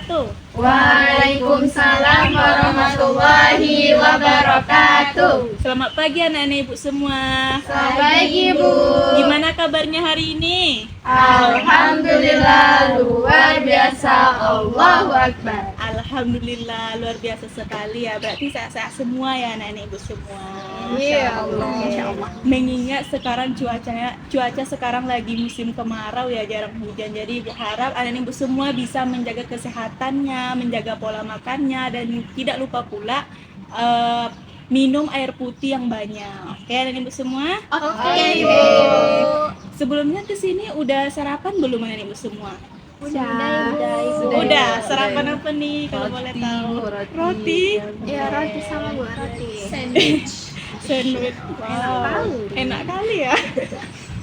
wabarakatuh. Waalaikumsalam warahmatullahi wabarakatuh. Selamat pagi anak-anak ibu semua. Selamat pagi, Bu. Gimana kabarnya hari ini? Alhamdulillah, luar biasa. Allahu Akbar. Alhamdulillah, luar biasa sekali ya. Berarti sehat-sehat semua ya anak-anak ibu semua. Iya, Allah. Masya Allah. Mengingat sekarang cuaca sekarang lagi musim kemarau ya, jarang hujan. Jadi ibu harap anak-anak ibu semua bisa menjaga kesehatannya, menjaga pola makannya, dan tidak lupa pula minum air putih yang banyak. Oke, anak-anak ibu semua? Oke, Ibu. Sebelumnya kesini udah sarapan belum anak-anak ibu semua? Udah. Sarapan apa nih kalau boleh tahu? Roti. Ya, roti sama Bu, roti. Sandwich. Wow. Enak kali ya.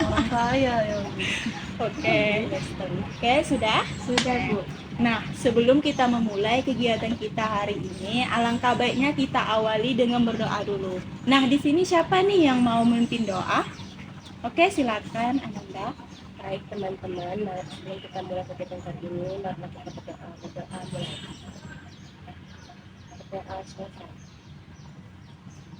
Orang kaya ya. Oke, sudah? Sudah, Bu. Nah, sebelum kita memulai kegiatan kita hari ini, alangkah baiknya kita awali dengan berdoa dulu. Nah, di sini siapa nih yang mau memimpin doa? Oke, silakan Ananda. Baik teman-teman, sebelum kita mulai kegiatan hari ini, mari kita berdoa mulai. Berdoa selesai.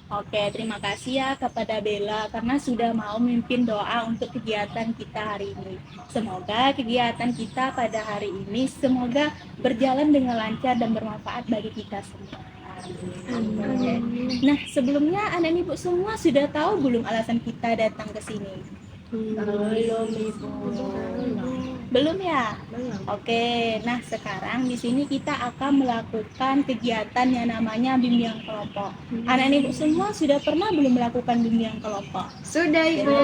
Oke, terima kasih ya kepada Bella karena sudah mau memimpin doa untuk kegiatan kita hari ini. Semoga kegiatan kita pada hari ini semoga berjalan dengan lancar dan bermanfaat bagi kita semua. Oke. Nah, sebelumnya anak ibu semua sudah tahu belum alasan kita datang ke sini? Belum, Ibu. Belum ya? Oke, nah sekarang di sini kita akan melakukan kegiatan yang namanya bimbingan kelompok. Anak-anak ibu semua sudah pernah belum melakukan bimbingan kelompok? Sudah, Ibu.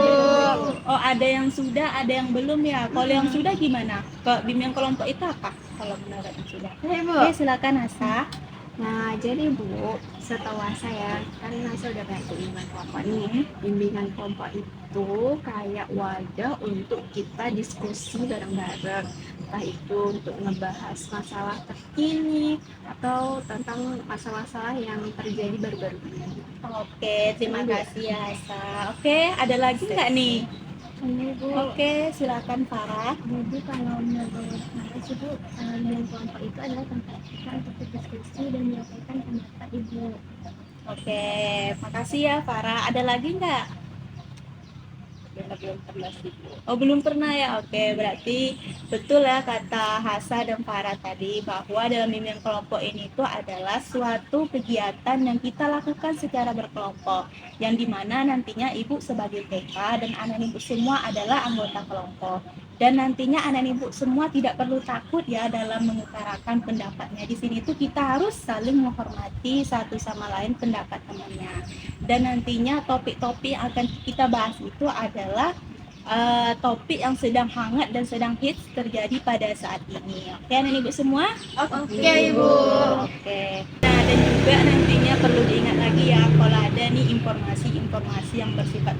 Oh, ada yang sudah, ada yang belum ya. Kalau yang sudah gimana? Bimbingan kelompok itu apa? Kalau menurut yang sudah? Ibu. Oke, silakan Asa. Nah, jadi Bu, setelah saya kan saya udah bantu bimbingan kelompok nih. Bimbingan kelompok itu kayak wadah untuk kita diskusi bareng-bareng. Entah itu untuk ngebahas masalah terkini atau tentang masalah-masalah yang terjadi baru-baru ini. Oke, terima kasih ya Asa. Oke, ada lagi nggak nih? Ini Bu. Oke, silakan Farah. Jadi kalau menurut saya sih Bu, bimbingan kelompok itu adalah tempat kita untuk berdiskusi dan menyampaikan pendapat Ibu. Oke, makasih ya Farah. Ada lagi nggak? Belum pernah sih, Bu. Oh, belum pernah ya. Oke, berarti betul ya kata Hasa dan Farah tadi bahwa dalam bimbingan kelompok ini itu adalah suatu kegiatan yang kita lakukan secara berkelompok, yang dimana nantinya ibu sebagai TK dan anak ibu semua adalah anggota kelompok. Dan nantinya anak ibu semua tidak perlu takut ya dalam mengutarakan pendapatnya. Di sini tuh kita harus saling menghormati satu sama lain pendapat temannya. Dan nantinya topik-topik yang akan kita bahas itu adalah topik yang sedang hangat dan sedang hits terjadi pada saat ini. Oke, anak ibu semua? Oke, Ibu. Oke. Nah, dan juga nantinya perlu diingat lagi ya, kalau ada nih informasi-informasi yang bersifat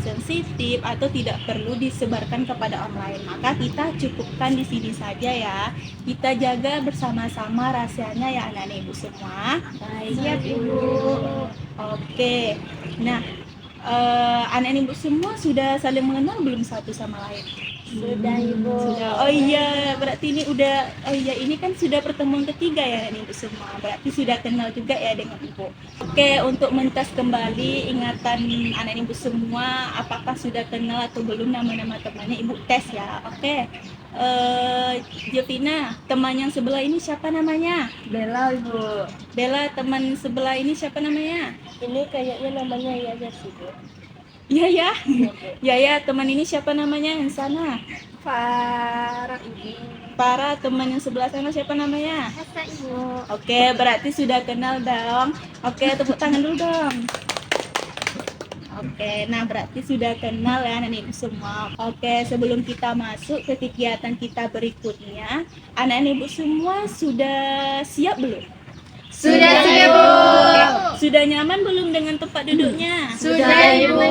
sensitif atau tidak perlu disebarkan kepada orang lain, maka kita cukupkan di sini saja ya. Kita jaga bersama-sama rahasianya ya anak-anak ibu semua. Siap, Ibu. Oke. Nah, anak-anak ibu semua sudah saling mengenal belum satu sama lain? Sudah, Ibu. Sudah. Oh iya, berarti ini udah, oh iya, ini kan sudah pertemuan ketiga ya anak ibu semua. Berarti sudah kenal juga ya dengan ibu. Oke, untuk mentes kembali ingatan anak ibu semua, apakah sudah kenal atau belum nama-nama temannya, ibu tes ya. Oke. Jovina, teman yang sebelah ini siapa namanya? Bella, Ibu. Bella, teman sebelah ini siapa namanya? Ini kayaknya namanya Yaya sih, Bu. Iya ya. Ya ya, teman ini siapa namanya yang sana? Farah, Ibu. Para teman yang sebelah sana siapa namanya? Hasa, Ibu. Oke, berarti sudah kenal dong. Oke, tepuk tangan dulu dong. Oke, nah berarti sudah kenal ya anak ibu semua. Oke, sebelum kita masuk ke kegiatan kita berikutnya, anak ibu semua sudah siap belum? Sudah, Ibu. Sudah nyaman belum dengan tempat duduknya? Sudah, Ibu.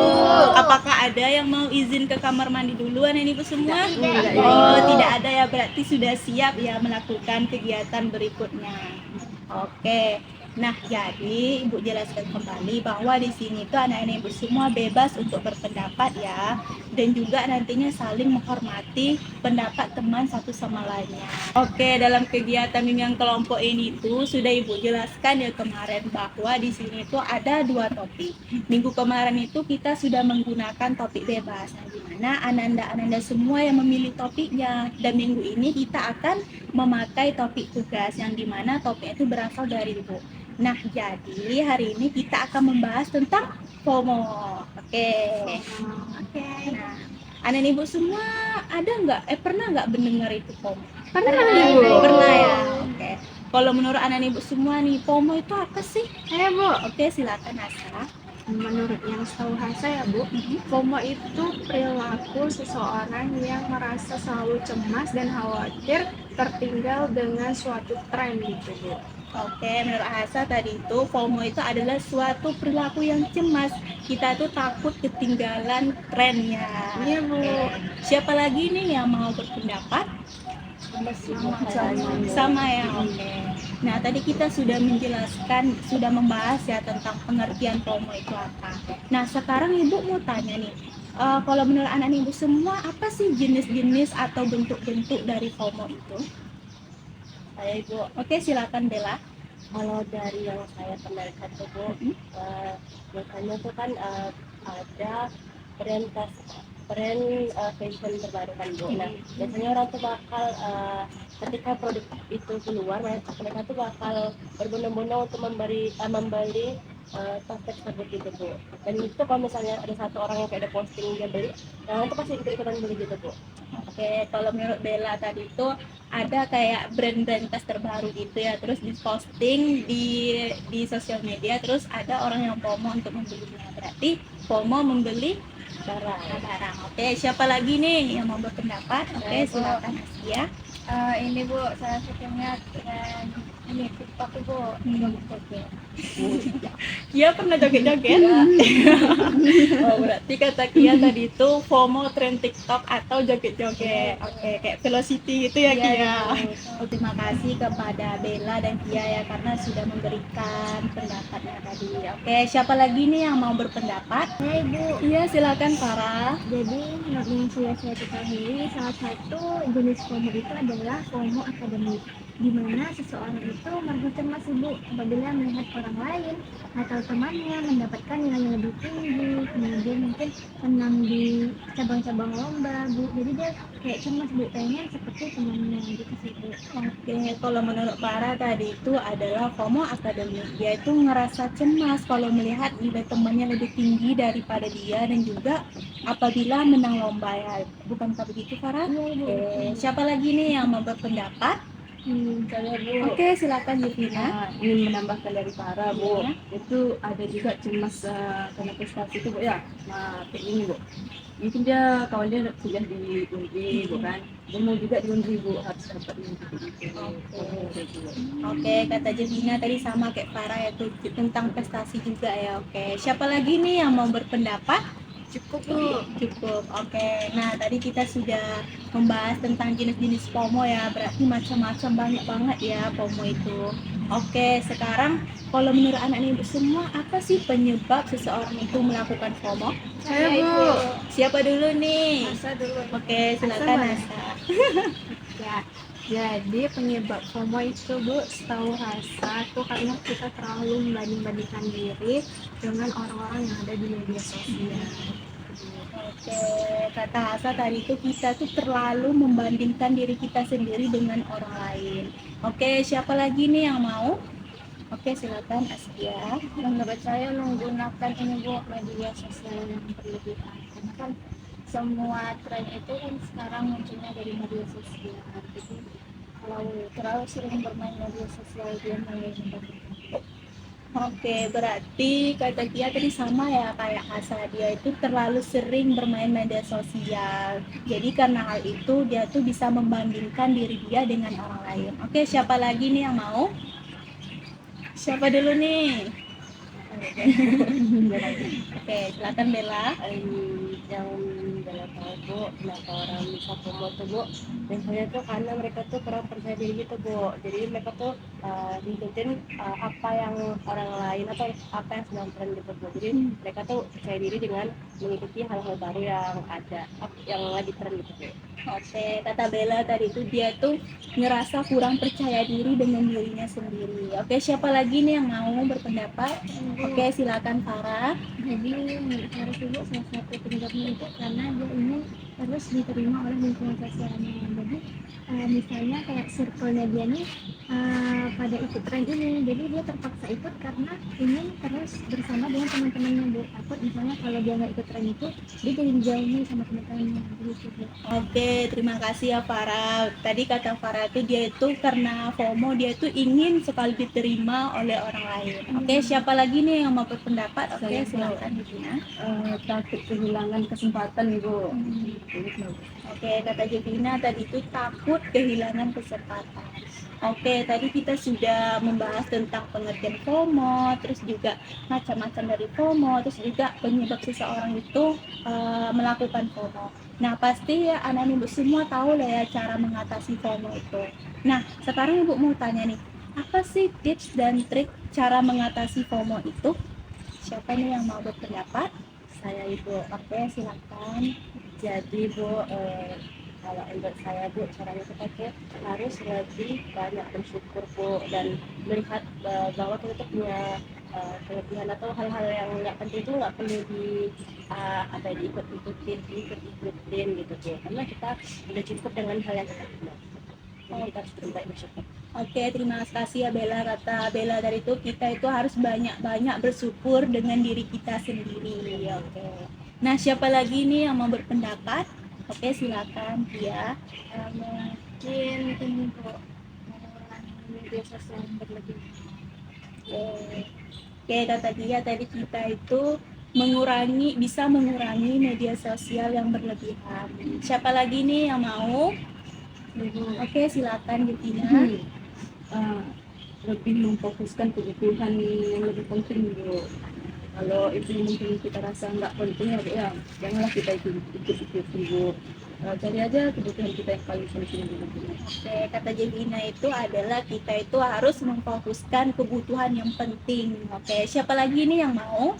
Apakah ada yang mau izin ke kamar mandi dulu anak ibu semua? Tidak. Oh, tidak ada ya, berarti sudah siap ya melakukan kegiatan berikutnya. Oke. Nah, jadi Ibu jelaskan kembali bahwa di sini tuh anak-anak Ibu semua bebas untuk berpendapat ya, dan juga nantinya saling menghormati pendapat teman satu sama lainnya. Oke, dalam kegiatan bimbingan kelompok ini tuh sudah Ibu jelaskan ya kemarin bahwa di sini tuh ada 2 topik. Minggu kemarin itu kita sudah menggunakan topik bebas, nah, di mana ananda-ananda semua yang memilih topiknya. Dan minggu ini kita akan memakai topik tugas yang dimana topiknya itu berasal dari Ibu. Nah, jadi hari ini kita akan membahas tentang FOMO. Oke. Oke. Nah, anak ibu semua ada nggak? Pernah nggak mendengar itu FOMO? Pernah, Ibu. Pernah ya. Oke. Kalau menurut anak ibu semua nih, FOMO itu apa sih? Ayo Bu, Oke, silakan Asa. menurut yang setahu saya Bu, FOMO itu perilaku seseorang yang merasa selalu cemas dan khawatir tertinggal dengan suatu tren gitu Bu. Oke, menurut Asa tadi itu FOMO itu adalah suatu perilaku yang cemas. Kita tuh takut ketinggalan trennya. Iya Bu. Oke. Siapa lagi nih yang mau berpendapat? Sama ya, oke. Nah, tadi kita sudah menjelaskan, sudah membahas ya tentang pengertian FOMO itu apa. Nah, sekarang Ibu mau tanya nih, kalau menurut anak Ibu semua, apa sih jenis-jenis atau bentuk-bentuk dari FOMO itu? Saya Ibu, Oke, silakan Bella. kalau dari yang saya pernah lihat tuh Bu, biasanya tuh kan ada brand fashion terbaru kan Bu. Nah, biasanya orang tuh bakal ketika produk itu keluar, mereka tuh bakal berbondong-bondong untuk membeli tas tersebut gitu Bu. Dan itu kalau misalnya ada satu orang yang kayak ada posting dia beli, yang lain tuh pasti ikut-ikutan beli gitu Bu. Oke, kalau menurut Bella tadi itu ada kayak brand-brand tas terbaru gitu ya, terus diposting di sosial media, terus ada orang yang FOMO untuk membelinya. Berarti FOMO membeli barang. Oke, siapa lagi nih yang mau berpendapat? Oke, silakan Asia. Ini Bu, saya sukanya tren ini TikTok Bu. Kia pernah joget-joget? Oh, berarti kata Kia tadi itu FOMO tren TikTok atau joget-joget. Oke, kayak Velocity gitu ya Kia. Oh, terima kasih kepada Bella dan Kia ya karena sudah memberikan pendapatnya tadi. Oke, siapa lagi nih yang mau berpendapat? Ya Ibu. Iya, silakan Farah. Jadi menurut yang sudah saya ketahui, salah satu jenis FOMO itu adalah FOMO akademik, di mana seseorang itu merasa cemas Ibu apabila melihat orang lain atau temannya mendapatkan nilai yang lebih tinggi, kemudian mungkin menang di cabang-cabang lomba Bu. Jadi dia kayak cemas Bu, pengen seperti temannya gitu sih Bu. Oke, kalau menurut Farah tadi itu adalah FOMO akademik. Dia itu ngerasa cemas kalau melihat nilai temannya lebih tinggi daripada dia dan juga apabila menang lomba ya. Bukankah begitu Farah? Iya Ibu. Oke, siapa lagi nih yang mau berpendapat? Saya Bu, Oke, silakan Yuvina. ingin menambahkan dari Farah Bu, Iya. itu ada juga cemas karena prestasi itu Bu ya, nah kayak ini Bu. Mungkin dia kawannya kuliah di Unri Bu kan, dia mau juga di Unri Bu, harus dapat di Unri gitu. Oke, kata Yuvina tadi sama kayak Farah ya tuh tentang prestasi juga ya. Oke, siapa lagi nih yang mau berpendapat? Cukup Bu. Cukup, oke. Nah, tadi kita sudah membahas tentang jenis-jenis FOMO ya, berarti macam-macam banyak banget ya FOMO itu. Oke, sekarang kalau menurut anak ibu semua, apa sih penyebab seseorang itu melakukan FOMO? Saya Bu. Siapa dulu nih? Masa dulu. Oke, silakan Asa, Asa. Ya, jadi penyebab FOMO itu Bu, setahu rasa tuh karena kita terlalu membanding-bandingkan diri dengan orang-orang yang ada di media sosial. Oke, kata Asa tadi itu kita tuh terlalu membandingkan diri kita sendiri dengan orang lain. Oke, siapa lagi nih yang mau? Oke, silakan Asia. Menurut saya menggunakan ini Bu, media sosial yang berlebihan. Karena kan semua tren itu kan sekarang munculnya dari media sosial. Jadi kalau terlalu sering bermain media sosial dia mulai membandingkan. Oke, berarti kata Kia tadi sama ya kayak Asa, dia itu terlalu sering bermain media sosial. Jadi karena hal itu dia tuh bisa membandingkan diri dia dengan orang lain. Oke, siapa lagi nih yang mau? Siapa dulu nih? Oke, silakan Bella. Yang Bella tahu Bu, kenapa orang bisa FOMO tuh Bu, biasanya tuh karena mereka tuh kurang percaya diri gitu Bu. Jadi mereka tuh ngikutin apa yang orang lain atau apa yang sedang tren gitu Bu. Jadi mereka tuh percaya diri dengan mengikuti hal-hal baru yang ada, yang lagi tren gitu Bu. Oke, kata Bella tadi itu dia tuh ngerasa kurang percaya diri dengan dirinya sendiri. Oke, siapa lagi nih yang mau berpendapat? Oke, silakan Farah. Jadi menurut Sarah juga salah satu penyebabnya itu karena dia ingin terus diterima oleh lingkungan sosialnya. Jadi misalnya kayak circle-nya dia nih pada ikut tren ini, jadi dia terpaksa ikut karena ingin terus bersama dengan teman-temannya. Bu, takut misalnya kalau dia nggak ikut tren itu dia jadi dijauhi sama teman-temannya gitu Bu. Oke, terima kasih ya Farah. Tadi kata Farah itu dia itu karena FOMO, dia itu ingin sekali diterima oleh orang lain. Oke, siapa lagi nih yang mau berpendapat? Oke, Saya, Bu. silakan Jevina. Takut kehilangan kesempatan Ibu. Oke, kata Jevina tadi itu takut kehilangan kesempatan. Oke, tadi kita sudah membahas tentang pengertian FOMO, terus juga macam-macam dari FOMO, terus juga penyebab seseorang itu melakukan FOMO. Nah, pasti ya anak-anak ibu semua tahu lah ya cara mengatasi FOMO itu. Nah, sekarang ibu mau tanya nih, apa sih tips dan trik cara mengatasi FOMO itu? Siapa nih yang mau berpendapat? Saya Ibu. Oke, silakan. Jadi Bu, kalau menurut saya Bu, caranya kita tuh harus lebih banyak bersyukur Bu, dan melihat bahwa kita tuh punya kelebihan atau hal-hal yang nggak penting itu nggak perlu diikut-ikutin gitu Bu, karena kita udah cukup dengan hal yang kita punya. Jadi kita harus lebih baik bersyukur. Oke, terima kasih ya Bella. Kata Bella dari itu kita itu harus banyak-banyak bersyukur dengan diri kita sendiri. Oke. Nah, siapa lagi nih yang mau berpendapat? Oke, silakan dia. Mungkin ini kok media sosial yang berlebihan. Oke, kata dia tadi kita itu bisa mengurangi media sosial yang berlebihan. Siapa lagi nih yang mau? Oke, silakan Jevina. Lebih memfokuskan kebutuhan yang lebih penting dulu. Kalau itu mungkin kita rasa nggak penting ya janganlah kita ikut dulu. Cari aja kebutuhan kita yang paling penting dulu. Oke, kata Jevina itu adalah kita itu harus memfokuskan kebutuhan yang penting. Oke, siapa lagi nih yang mau?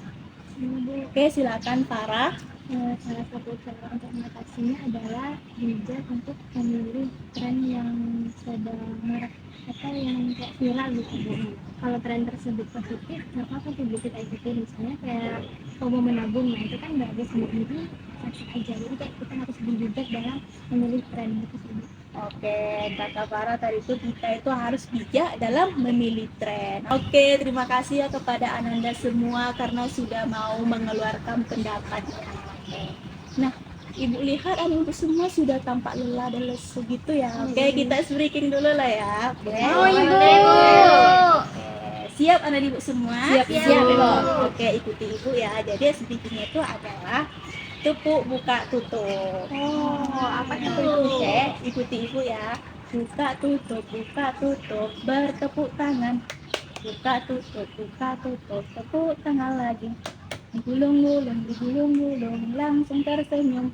Oke, silakan Farah. Salah satu cara untuk mengatasinya adalah bijak untuk memilih tren yang sedang marak atau yang kayak viral gitu Bu. Kalau tren tersebut positif, nggak apa-apa tuh Bu kita ikutin. Misalnya kayak FOMO menabung, nah itu kan bagus sendiri, sah aja. Jadi kayak kita harus bijak dalam memilih tren tersebut. Oke, kata Farah tadi itu kita itu harus bijak dalam memilih tren. Oke, terima kasih ya kepada Ananda semua karena sudah mau mengeluarkan pendapatnya. Nah, Ibu lihat anak-anak semua sudah tampak lelah dan lesu gitu ya. Oke, kita breaking dulu lah ya. Oke. Oh, Ibu. Oke, siap anak ibu semua? Siap, Ibu. Oke, ikuti ibu ya. Jadi speakingnya itu adalah tepuk buka tutup. Oh, apa Nah, itu? oke, ikuti ibu ya. Buka tutup, bertepuk tangan. Buka tutup, tepuk tangan lagi. Digulung-gulung, langsung tersenyum.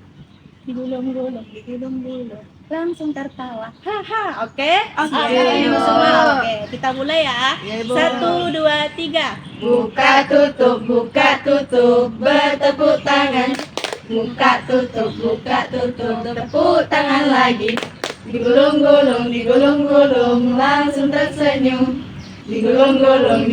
Digulung-gulung, langsung tertawa. Haha, oke? Oke, Ibu. semua. Oke, kita mulai ya. Ya, Ibu. 1, 2, 3. Buka tutup, bertepuk tangan. Buka tutup, tepuk tangan lagi. Digulung-gulung, langsung tersenyum. Digulung-gulung,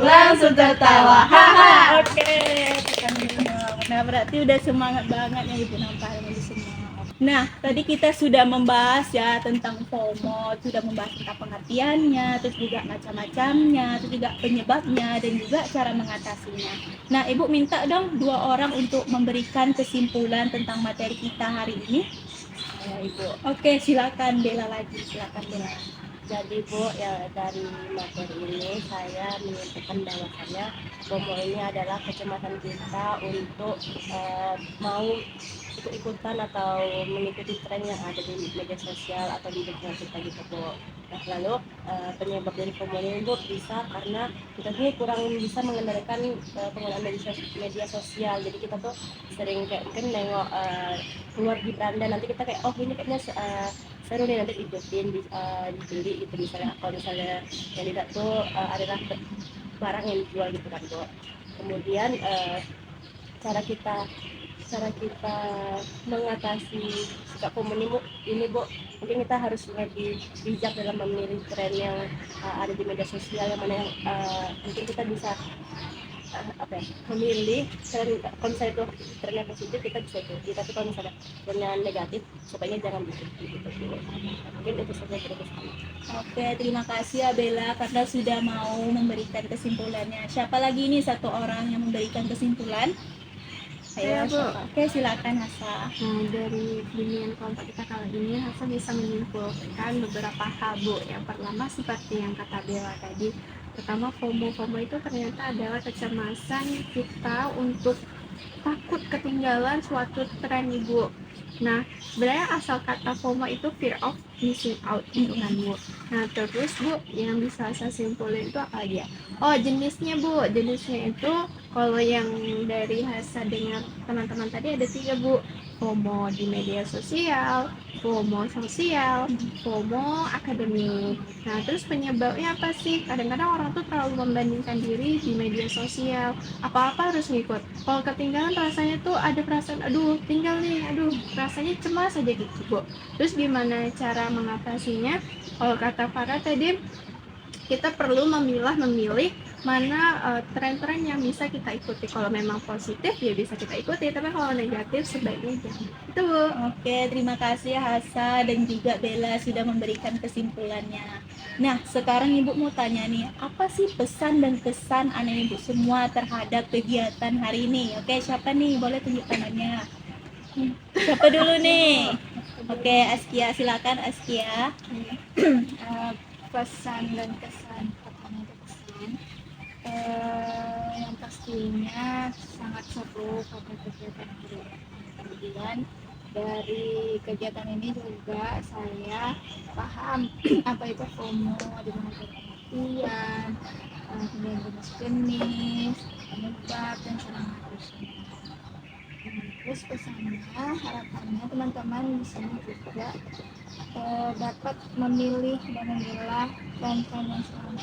langsung tertawa. Haha. Oke, tekan semua. Nah, berarti udah semangat banget ya Ibu nampak ini semua. Nah, tadi kita sudah membahas ya tentang FOMO, sudah membahas tentang pengertiannya, terus juga macam-macamnya, terus juga penyebabnya, dan juga cara mengatasinya. Nah, Ibu minta dong 2 orang untuk memberikan kesimpulan tentang materi kita hari ini. Ibu. Oke, silakan Bella lagi, silakan Bella. Jadi Bu, ya dari materi ini saya menyimpulkan bahwasannya FOMO ini adalah kecemasan kita untuk mau ikut-ikutan atau mengikuti tren yang ada di media sosial atau di lingkungan kita gitu Bu. Nah lalu penyebab dari FOMO ini Bu bisa karena kita tuh kurang bisa mengendalikan penggunaan media sosial. Jadi kita tuh sering kayak mungkin nengok keluar di beranda, nanti kita kayak oh ini kayaknya seru nih, nanti ikutin dibeli gitu. Misalnya kalau misalnya yang tidak tuh adalah barang yang dijual gitu kan Bu. Kemudian cara kita cara kita mengatasi sikap FOMO ini Bu, mungkin kita harus lebih bijak dalam memilih tren yang ada di media sosial, yang mana yang mungkin kita bisa memilih tren. Kalau misalnya itu trennya positif kita bisa ikuti, tapi kalau misalnya trennya negatif sebaiknya jangan diikuti gitu. Mungkin itu saja dari saya. Oke, terima kasih ya Bella karena sudah mau memberikan kesimpulannya. Siapa lagi nih satu orang yang memberikan kesimpulan? Saya, Bu. siapa? Oke, silakan Hasa. Nah, dari bimbingan kelompok kita kali ini, Hasa bisa menyimpulkan beberapa hal, Bu. Yang pertama, seperti yang kata Bella tadi, pertama FOMO itu ternyata adalah kecemasan kita untuk takut ketinggalan suatu tren, Ibu. Nah, sebenarnya asal kata FOMO itu fear of missing out gitu kan, Bu. Nah, terus Bu, yang bisa saya simpulin itu apa lagi ya? Oh, jenisnya Bu, jenisnya itu kalau yang dari Hasa dengar teman-teman tadi ada 3 Bu. FOMO di media sosial, FOMO sosial, FOMO akademik. Nah, terus penyebabnya apa sih? Kadang-kadang orang tuh terlalu membandingkan diri di media sosial. Apa-apa harus ngikut. Kalau ketinggalan rasanya tuh ada perasaan, aduh tinggal nih, aduh rasanya cemas aja gitu Bu. Terus gimana cara mengatasinya? Kalau kata Farah tadi, kita perlu memilih mana tren-tren yang bisa kita ikuti. Kalau memang positif ya bisa kita ikuti, tapi kalau negatif sebaiknya jangan. Itu Bu. Oke, terima kasih Hasa dan juga Bella sudah memberikan kesimpulannya. Nah, sekarang Ibu mau tanya nih, apa sih pesan dan kesan anak Ibu semua terhadap kegiatan hari ini? Oke, siapa nih? Boleh tunjuk tangannya. Siapa dulu nih? Oke, Askia, silakan Askia. Pesan dan kesan, pertama itu kesan yang pastinya sangat seru pada kegiatan hari ini. Kemudian dari kegiatan ini juga saya paham apa itu FOMO, di mana pengertian, kemudian jenis-jenis, penyebab dan cara mengatasinya. Terus pesannya, harapannya teman-teman di sini juga dapat memilih dan memilah tren-tren yang sekarang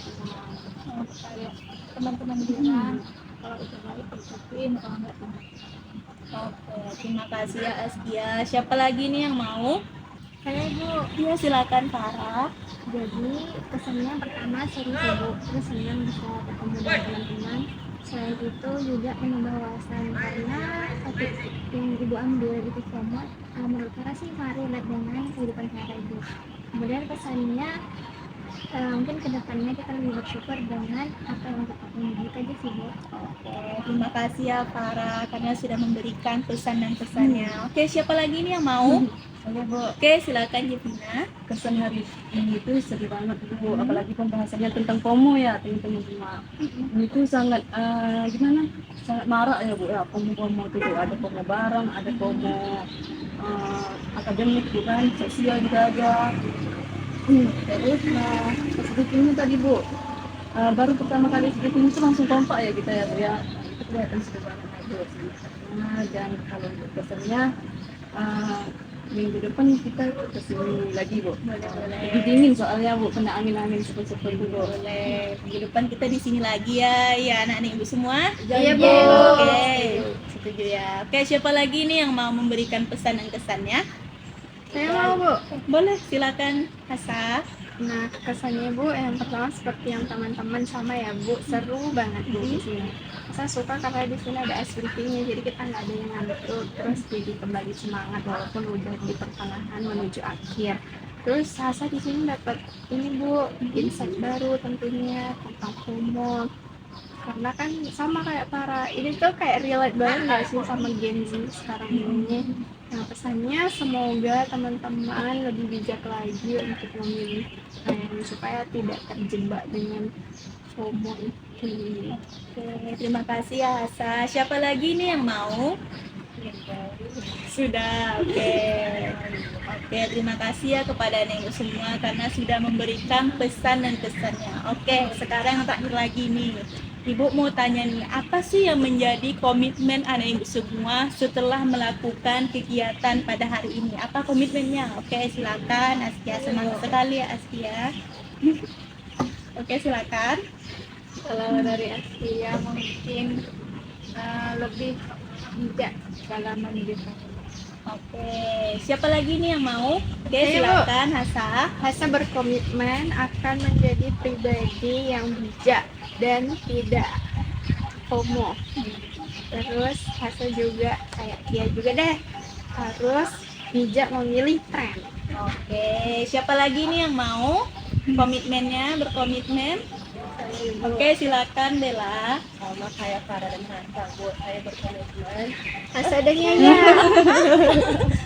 kayak teman-teman bilang kalau itu baik ikutin, kalau enggak tidak. Oke, terima kasih ya Askia. Siapa lagi nih yang mau? Saya Bu. Iya, silakan Farah. Jadi kesannya pertama seru sih Bu, terus senang bisa ketemu dengan teman-teman. Selain itu juga menambah wawasan karena topik yang Ibu ambil itu FOMO, menurut saya sih relate dengan kehidupan saya Ibu. Kemudian pesannya mungkin kedepannya kita lebih bersyukur dengan apa yang kita punya. Itu aja sih Bu. Oke, terima kasih ya Farah karena sudah memberikan pesan dan pesannya. Oke, siapa lagi nih yang mau? Halo Bu, Oke, silakan Jevina. kesan hari ini itu seru banget Bu, apalagi pembahasannya tentang FOMO ya teman-teman semua. Ini tuh sangat gimana? Sangat marak ya Bu ya, FOMO itu tuh ada FOMO barang, ada FOMO akademik bukan, sosial juga ada. Terus sedikitnya tadi Bu, baru pertama kali sedikit ini tuh langsung kompak ya kita ya Bu ya. Itu kelihatan seru banget ya Bu. Dan kalau untuk kesannya minggu depan kita kesini lagi Bu. Lebih dingin soalnya Bu, kena angin-angin seperti itu Bu. Boleh. Minggu depan kita di sini lagi ya anak-anak ibu semua. Iya, Bu. Oke, setuju ya. Oke, siapa lagi nih yang mau memberikan pesan dan kesannya? Saya mau Bu. Boleh, silakan Hasa. Nah, kesannya Bu, yang pertama seperti yang teman-teman sama ya Bu, seru banget Bu di sini. Saya suka karena di sini ada ice breaking-nya, jadi kita nggak ada yang ngantuk, terus jadi kembali semangat walaupun udah di pertengahan menuju akhir. Terus Sasa di sini dapat ini Bu, insight baru tentunya tentang FOMO. Karena kan sama kayak para ini tuh kayak relate banget nggak sih sama Gen Z sekarang ini. Nah, pesannya semoga teman-teman lebih bijak lagi untuk memilih supaya tidak terjebak dengan FOMO itu. Oke, terima kasih ya Hasa. Siapa lagi nih yang mau? Sudah, oke. Oke, terima kasih ya kepada Anak Ibu semua karena sudah memberikan pesan dan kesannya. Oke, sekarang yang terakhir lagi nih. Ibu mau tanya nih, apa sih yang menjadi komitmen Anak Ibu semua setelah melakukan kegiatan pada hari ini? Apa komitmennya? Oke, silakan Askia, semangat sekali ya Askia. Oke, silakan. Kalau dari Asia mungkin lebih bijak dalam memilih. Oke, siapa lagi nih yang mau? Oke, Ayo, Bu. silakan Hasa. Hasa berkomitmen akan menjadi pribadi yang bijak dan tidak FOMO. Terus Hasa juga kayak dia juga deh harus bijak memilih tren. Oke, siapa lagi nih yang mau komitmennya berkomitmen? Oke, silakan Bella. Sama kayak Farah dan Hasa, Bu, saya berkomitmen. Hasa dan Yaya.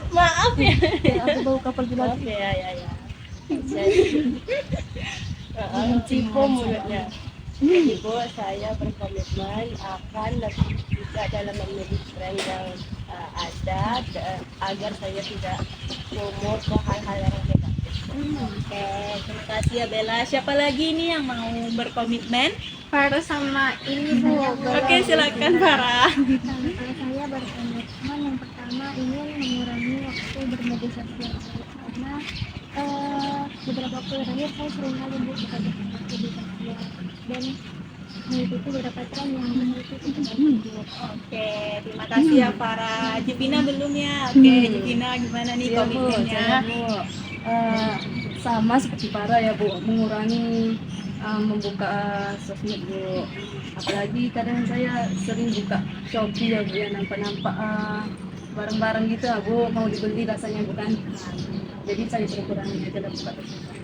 Maaf ya. Aku bawa kapal Maaf ya. Jadi, cipu mulutnya. Jadi Bu, saya berkomitmen akan lebih juga dalam memilih tren yang ada agar saya tidak promo ke hal-hal yang negatif. Oke, terima kasih ya Bella. Siapa lagi nih yang mau berkomitmen? Farah sama ini Bu. Oke, silakan Farah. Saya berkomitmen yang pertama ingin mengurangi waktu bermedia sosial karena beberapa waktu terakhir saya sering kali Bu buka waktu di sosial dan mengikuti beberapa tren yang mengikuti tersebut. Oke, terima kasih ya Farah. Jepina belum ya? Oke, Jepina gimana nih Iya, Bu, komitmennya? saya Bu, sama seperti Farah ya Bu, mengurangi membuka sosmed Bu. Apalagi kadang saya sering buka Shopee ya Bu, ya nampak-nampak barang-barang gitu ya Bu, mau dibeli rasanya bukan. Jadi saya suruh kurangi aja dan buka tersebut.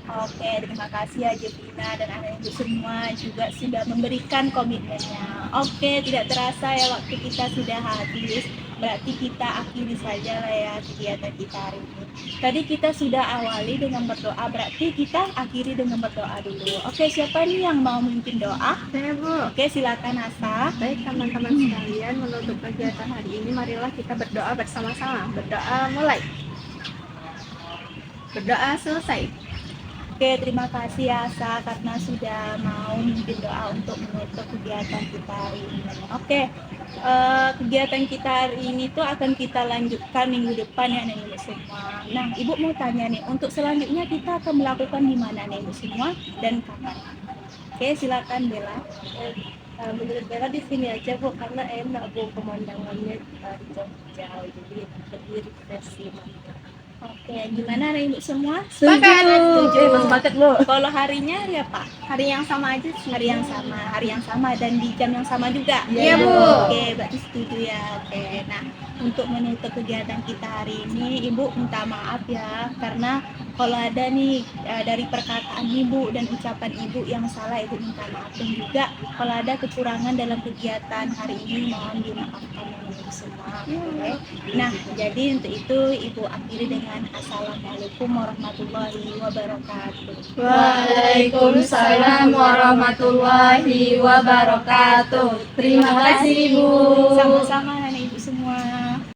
Oke, terima kasih ya Jepina dan anak ibu semua juga sudah memberikan komitmennya. Oke, tidak terasa ya waktu kita sudah habis. Berarti kita akhiri saja lah ya kegiatan kita hari ini. Tadi kita sudah awali dengan berdoa, berarti kita akhiri dengan berdoa dulu. Oke, siapa nih yang mau memimpin doa? Saya Bu. Oke, silakan Asa. Baik teman-teman sekalian, menutup kegiatan hari ini marilah kita berdoa bersama-sama. Berdoa mulai. Berdoa selesai. Oke, terima kasih ya Asa karena sudah mau memimpin doa untuk menutup kegiatan kita hari ini. Oke, kegiatan kita hari ini tuh akan kita lanjutkan minggu depan ya nih Ibu semua. Nah, Ibu mau tanya nih, untuk selanjutnya kita akan melakukan di mana nih Ibu semua dan kapan? Oke, silakan Bella. Menurut Bella di sini aja Bu, karena enak Bu pemandangannya jauh-jauh, jadi lebih refreshing. Oke, gimana nih Ibu semua? Sepakat. Setuju. Sepakat Bu. Kalau harinya hari apa? Hari yang sama aja sih. Hari yang sama dan di jam yang sama juga. Iya, Bu. Oke, berarti setuju ya. Oke, nah untuk menutup kegiatan kita hari ini, Ibu minta maaf ya karena kalau ada nih dari perkataan Ibu dan ucapan Ibu yang salah, Ibu minta maaf dan juga kalau ada kekurangan dalam kegiatan hari ini mohon dimaafkan ya Ibu semua. Oke. Nah, jadi untuk itu Ibu akhiri dengan Assalamualaikum warahmatullahi wabarakatuh. Waalaikumsalam warahmatullahi wabarakatuh. Terima kasih Bu. Sama-sama nenek ibu semua.